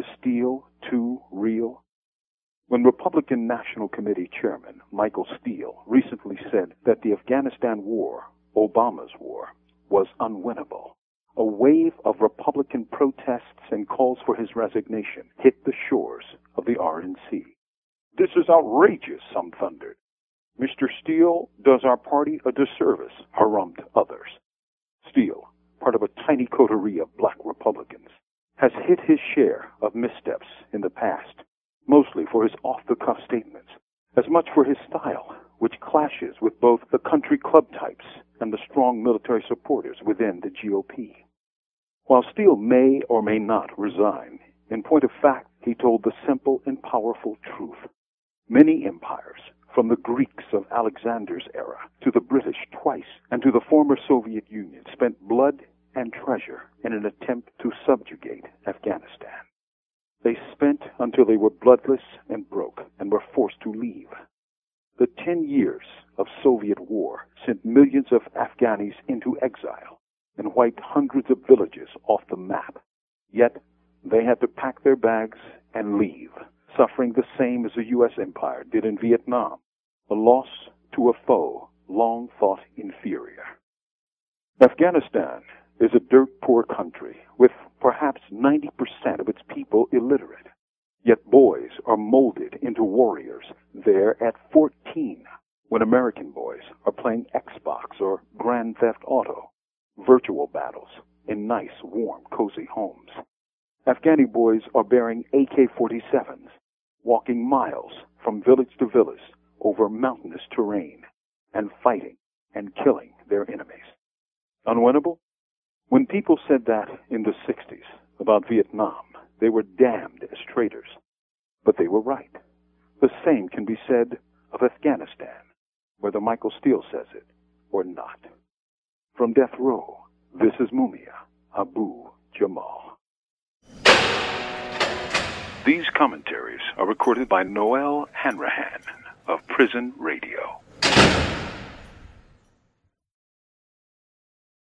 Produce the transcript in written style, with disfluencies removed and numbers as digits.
Is Steele too real? When Republican National Committee Chairman Michael Steele recently said that the Afghanistan war, Obama's war, was unwinnable, a wave of Republican protests and calls for his resignation hit the shores of the RNC. "This is outrageous," some thundered. "Mr. Steele does our party a disservice," harrumphed others. Steele, part of a tiny coterie of black Republicans, has hit his share of missteps in the past, mostly for his off-the-cuff statements, as much for his style, which clashes with both the country club types and the strong military supporters within the GOP. While Steele may or may not resign, in point of fact, he told the simple and powerful truth. Many empires, from the Greeks of Alexander's era to the British twice and to the former Soviet Union, spent blood and treasure in an attempt to subjugate Afghanistan. They spent until they were bloodless and broke and were forced to leave. The 10 years of Soviet war sent millions of Afghanis into exile and wiped hundreds of villages off the map. Yet they had to pack their bags and leave, suffering the same as the U.S. empire did in Vietnam, a loss to a foe long thought inferior. Afghanistan is a dirt-poor country with perhaps 90% of its people illiterate. Yet boys are molded into warriors there at 14, when American boys are playing Xbox or Grand Theft Auto, virtual battles in nice, warm, cozy homes. Afghani boys are bearing AK-47s, walking miles from village to village over mountainous terrain, and fighting and killing their enemies. Unwinnable? When people said that in the 60s about Vietnam, they were damned as traitors. But they were right. The same can be said of Afghanistan, whether Michael Steele says it or not. From death row, this is Mumia, Abu Jamal. These commentaries are recorded by Noel Hanrahan of Prison Radio.